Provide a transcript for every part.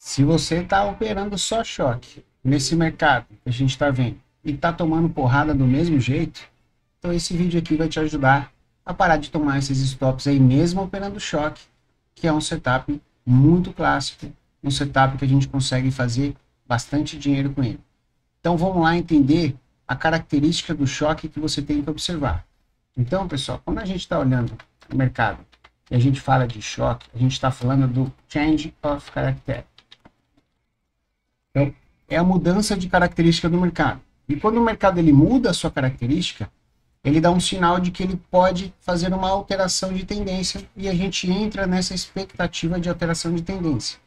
Se você está operando só choque nesse mercado que a gente está vendo e está tomando porrada do mesmo jeito, então esse vídeo aqui vai te ajudar a parar de tomar esses stops aí mesmo operando choque, que é um setup muito clássico, um setup que a gente consegue fazer bastante dinheiro com ele. Então vamos lá entender a característica do choque que você tem que observar. Então, pessoal, quando a gente está olhando o mercado e a gente fala de choque, a gente está falando do change of character. Então, é a mudança de característica do mercado. E quando o mercado ele muda a sua característica, ele dá um sinal de que ele pode fazer uma alteração de tendência e a gente entra nessa expectativa de alteração de tendência.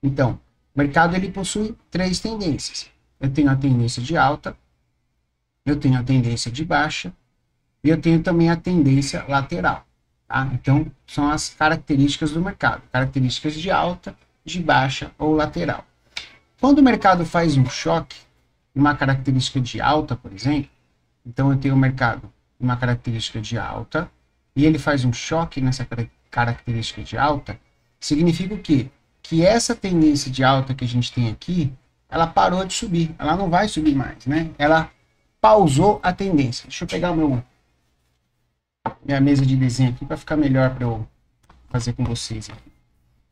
Então, o mercado ele possui três tendências. Eu tenho a tendência de alta, eu tenho a tendência de baixa e eu tenho também a tendência lateral. Tá? Então, são as características do mercado. Características de alta, de baixa ou lateral. Quando o mercado faz um choque, uma característica de alta, por exemplo, então eu tenho o mercado uma característica de alta, e ele faz um choque nessa característica de alta, significa o quê? Que essa tendência de alta que a gente tem aqui, ela parou de subir, ela não vai subir mais, né? Ela pausou a tendência. Deixa eu pegar minha mesa de desenho aqui para ficar melhor para eu fazer com vocês aqui,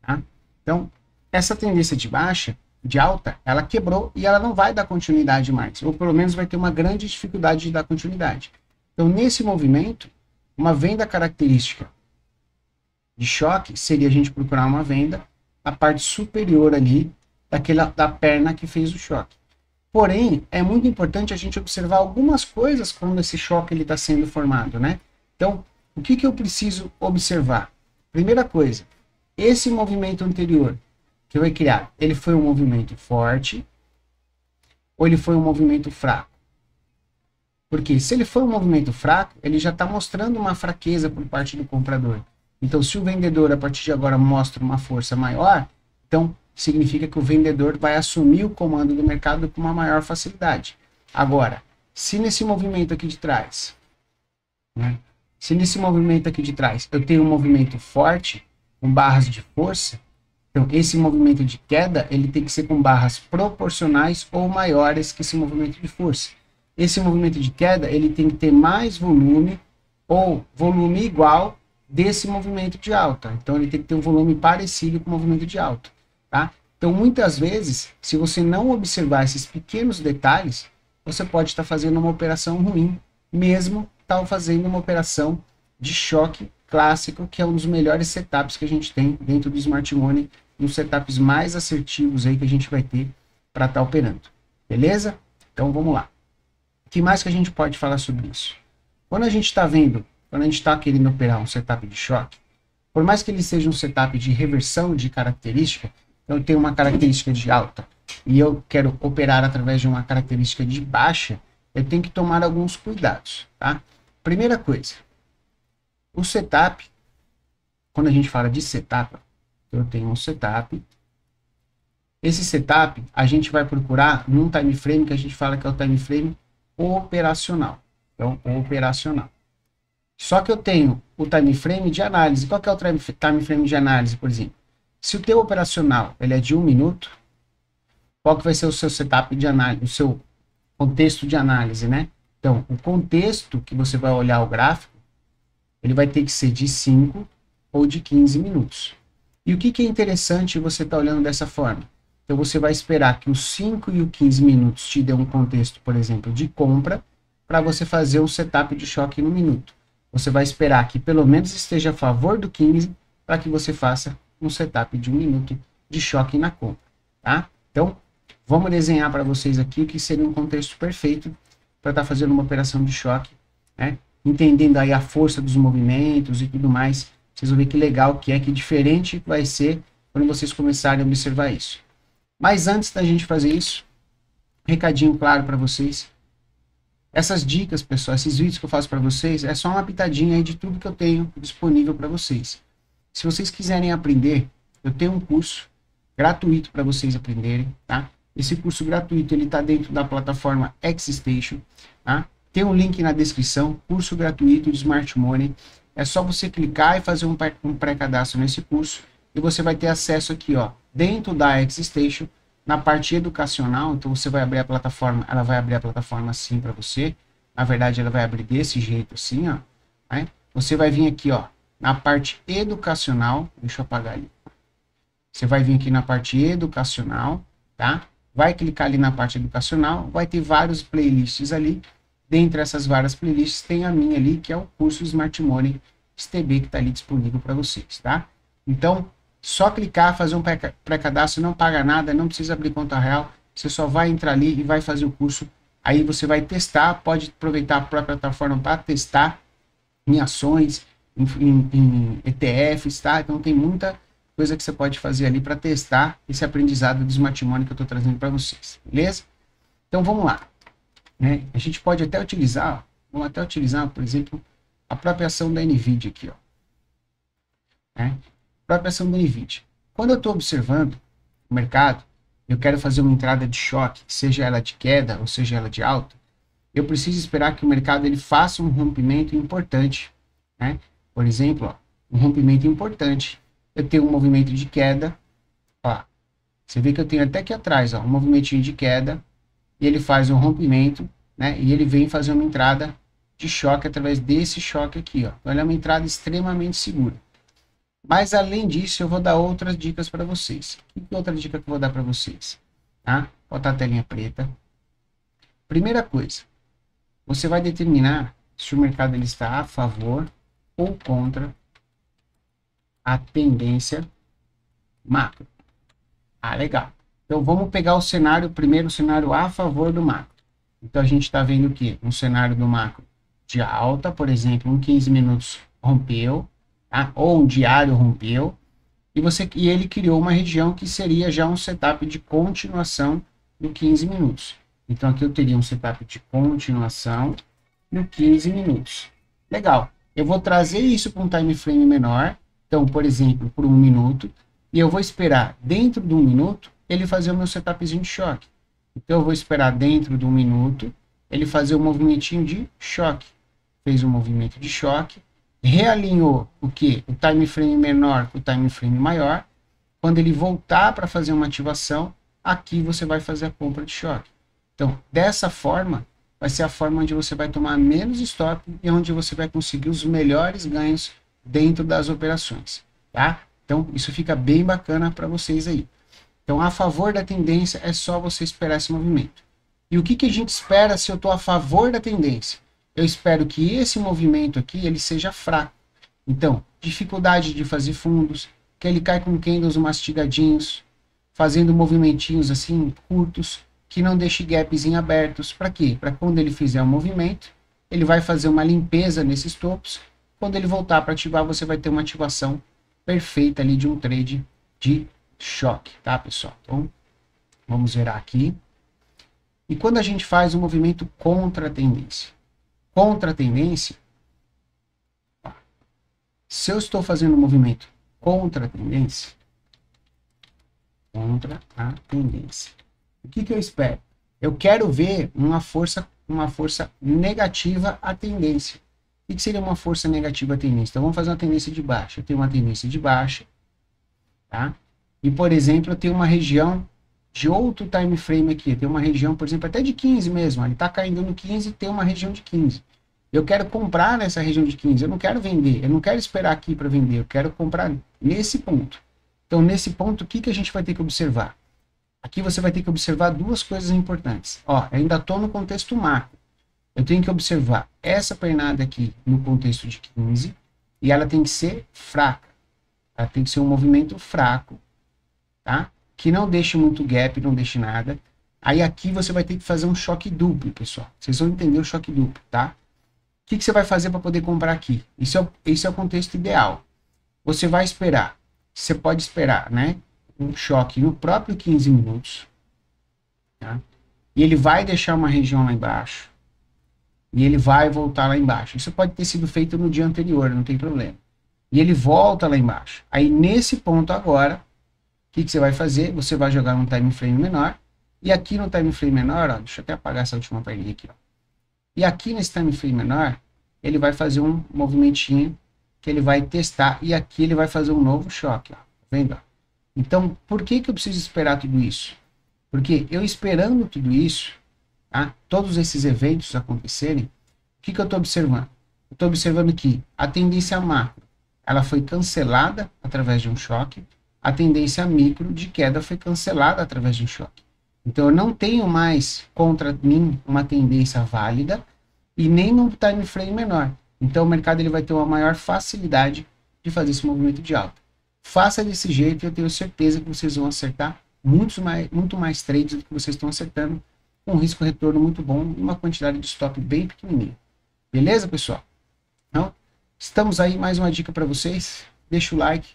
tá? Então, essa tendência de baixa, de alta, ela quebrou e ela não vai dar continuidade mais, ou pelo menos vai ter uma grande dificuldade de dar continuidade. Então, nesse movimento, uma venda característica de choque seria a gente procurar uma venda na parte superior ali da perna que fez o choque. Porém, é muito importante a gente observar algumas coisas quando esse choque está sendo formado, né? Então, o que eu preciso observar? Primeira coisa, esse movimento anterior que vai criar, ele foi um movimento forte ou ele foi um movimento fraco? Porque se ele for um movimento fraco, ele já está mostrando uma fraqueza por parte do comprador. Então, se o vendedor, a partir de agora, mostra uma força maior, então significa que o vendedor vai assumir o comando do mercado com uma maior facilidade. Agora, se nesse movimento aqui de trás, né, se nesse movimento aqui de trás eu tenho um movimento forte, com barras de força, então esse movimento de queda, ele tem que ser com barras proporcionais ou maiores que esse movimento de força. Esse movimento de queda, ele tem que ter mais volume ou volume igual desse movimento de alta. Então, ele tem que ter um volume parecido com o movimento de alta, tá? Então, muitas vezes, se você não observar esses pequenos detalhes, você pode estar fazendo uma operação ruim, mesmo estar fazendo uma operação de choque clássico, que é um dos melhores setups que a gente tem dentro do Smart Money, um dos setups mais assertivos aí que a gente vai ter para estar operando. Beleza? Então, vamos lá. O que mais que a gente pode falar sobre isso? Quando a gente está querendo operar um setup de choque, por mais que ele seja um setup de reversão de característica, eu tenho uma característica de alta e eu quero operar através de uma característica de baixa, eu tenho que tomar alguns cuidados, tá? Primeira coisa, o setup, quando a gente fala de setup, eu tenho um setup. Esse setup, a gente vai procurar num time frame que a gente fala que é o time frame operacional. Então, operacional. Só que eu tenho o time frame de análise. Qual que é o time frame de análise, por exemplo? Se o teu operacional ele é de 1 minuto, qual que vai ser o seu setup de análise, o seu contexto de análise, né? Então, o contexto que você vai olhar o gráfico, ele vai ter que ser de 5 ou de 15 minutos. E o que é interessante você estar olhando dessa forma? Então, você vai esperar que os 5 e os 15 minutos te dê um contexto, por exemplo, de compra, para você fazer um setup de choque no minuto. Você vai esperar que pelo menos esteja a favor do 15, para que você faça um setup de 1 minuto de choque na compra. Tá? Então, vamos desenhar para vocês aqui o que seria um contexto perfeito para estar fazendo uma operação de choque, né? Entendendo aí a força dos movimentos e tudo mais. Vocês vão ver que legal que é, que diferente vai ser quando vocês começarem a observar isso. Mas antes da gente fazer isso, recadinho claro para vocês. Essas dicas, pessoal, esses vídeos que eu faço para vocês, é só uma pitadinha aí de tudo que eu tenho disponível para vocês. Se vocês quiserem aprender, eu tenho um curso gratuito para vocês aprenderem, tá? Esse curso gratuito, ele está dentro da plataforma Xstation, tá? Tem um link na descrição, curso gratuito de Smart Money. É só você clicar e fazer um pré-cadastro nesse curso e você vai ter acesso aqui, ó, dentro da X-Station, na parte educacional. Então você vai abrir a plataforma, ela vai abrir a plataforma assim para você. Na verdade, ela vai abrir desse jeito assim, ó, né? Você vai vir aqui, ó, na parte educacional, deixa eu apagar ali. Você vai vir aqui na parte educacional, tá? Vai clicar ali na parte educacional, vai ter vários playlists ali. Dentre essas várias playlists tem a minha ali, que é o curso Smart Money STB, que está ali disponível para vocês, tá? Então, só clicar, fazer um pré-cadastro, não paga nada, não precisa abrir conta real, você só vai entrar ali e vai fazer o curso. Aí você vai testar, pode aproveitar a própria plataforma para testar em ações, em ETFs, tá? Então tem muita coisa que você pode fazer ali para testar esse aprendizado do Smart Money que eu estou trazendo para vocês, beleza? Então vamos lá, né? A gente pode até utilizar, vamos até utilizar, por exemplo, a própria ação da NVIDIA aqui, ó, né? A própria ação da NVIDIA. Quando eu estou observando o mercado, eu quero fazer uma entrada de choque, seja ela de queda ou seja ela de alta, eu preciso esperar que o mercado ele faça um rompimento importante, né? Por exemplo, ó, um rompimento importante. Eu tenho um movimento de queda, ó, você vê que eu tenho até aqui atrás, ó, um movimentinho de queda, e ele faz um rompimento, né? E ele vem fazer uma entrada de choque através desse choque aqui, ó. Então, ela é uma entrada extremamente segura. Mas, além disso, eu vou dar outras dicas para vocês. Que outra dica que eu vou dar para vocês? Tá? Vou botar a telinha preta. Primeira coisa, você vai determinar se o mercado ele está a favor ou contra a tendência macro. Ah, legal. Então, vamos pegar o cenário, primeiro o cenário a favor do macro. Então, a gente está vendo o quê? Um cenário do macro de alta, por exemplo, um 15 minutos rompeu, tá? Ou um diário rompeu, e ele criou uma região que seria já um setup de continuação no 15 minutos. Então, aqui eu teria um setup de continuação no 15 minutos. Legal. Eu vou trazer isso para um time frame menor, então, por exemplo, por 1 minuto, e eu vou esperar dentro de 1 minuto ele fazer o meu setupzinho de choque. Então, eu vou esperar dentro de 1 minuto ele fazer um movimentinho de choque. Fez um movimento de choque, realinhou o que? O time frame menor com o time frame maior. Quando ele voltar para fazer uma ativação, aqui você vai fazer a compra de choque. Então, dessa forma, vai ser a forma onde você vai tomar menos stop e onde você vai conseguir os melhores ganhos dentro das operações, tá? Então, isso fica bem bacana para vocês aí. Então, a favor da tendência é só você esperar esse movimento. E o que a gente espera se eu estou a favor da tendência? Eu espero que esse movimento aqui ele seja fraco. Então, dificuldade de fazer fundos, que ele cai com candles mastigadinhos, fazendo movimentinhos assim curtos, que não deixe gaps em abertos. Para quê? Para quando ele fizer um movimento, ele vai fazer uma limpeza nesses topos. Quando ele voltar para ativar, você vai ter uma ativação perfeita ali de um trade de choque, tá, pessoal? Então, vamos virar aqui. E quando a gente faz um movimento contra a tendência? Contra a tendência, ó, se eu estou fazendo um movimento contra a tendência, o que eu espero? Eu quero ver uma força negativa à tendência. O que seria uma força negativa à tendência? Então, vamos fazer uma tendência de baixa. Eu tenho uma tendência de baixa, tá? E, por exemplo, eu tenho uma região de outro time frame aqui. Eu tenho uma região, por exemplo, até de 15 mesmo. Ele está caindo no 15 e tem uma região de 15. Eu quero comprar nessa região de 15. Eu não quero vender. Eu não quero esperar aqui para vender. Eu quero comprar nesse ponto. Então, nesse ponto, o que a gente vai ter que observar? Aqui você vai ter que observar duas coisas importantes. Ó, eu ainda estou no contexto macro. Eu tenho que observar essa pernada aqui no contexto de 15 e ela tem que ser fraca. Ela tem que ser um movimento fraco, tá? Que não deixe muito gap, não deixe nada. Aí aqui você vai ter que fazer um choque duplo, pessoal. Vocês vão entender o choque duplo, tá? O que você vai fazer para poder comprar aqui? Esse é o contexto ideal. Você vai esperar. Você pode esperar, né? Um choque no próprio 15 minutos. Tá? E ele vai deixar uma região lá embaixo. E ele vai voltar lá embaixo. Isso pode ter sido feito no dia anterior, não tem problema. E ele volta lá embaixo. Aí nesse ponto agora, o que você vai fazer? Você vai jogar um time frame menor. E aqui no time frame menor, ó, deixa eu até apagar essa última perninha aqui. Ó. E aqui nesse time frame menor, ele vai fazer um movimentinho que ele vai testar. E aqui ele vai fazer um novo choque. Ó. vendo? Então, por que que eu preciso esperar tudo isso? Porque eu esperando tudo isso, tá? Todos esses eventos acontecerem, o que que eu estou observando? Eu estou observando que a tendência macro, ela foi cancelada através de um choque, a tendência micro de queda foi cancelada através de um choque. Então, eu não tenho mais contra mim uma tendência válida e nem num time frame menor. Então, o mercado ele vai ter uma maior facilidade de fazer esse movimento de alta. Faça desse jeito e eu tenho certeza que vocês vão acertar muito mais trades do que vocês estão acertando, com um risco-retorno muito bom e uma quantidade de stop bem pequenininha. Beleza, pessoal? Então, estamos aí, mais uma dica para vocês. Deixa o like,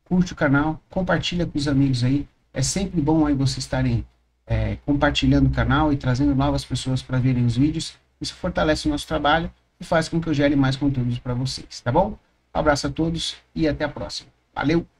curte o canal, compartilha com os amigos aí. É sempre bom aí vocês estarem compartilhando o canal e trazendo novas pessoas para verem os vídeos. Isso fortalece o nosso trabalho e faz com que eu gere mais conteúdos para vocês, tá bom? Um abraço a todos e até a próxima. Valeu!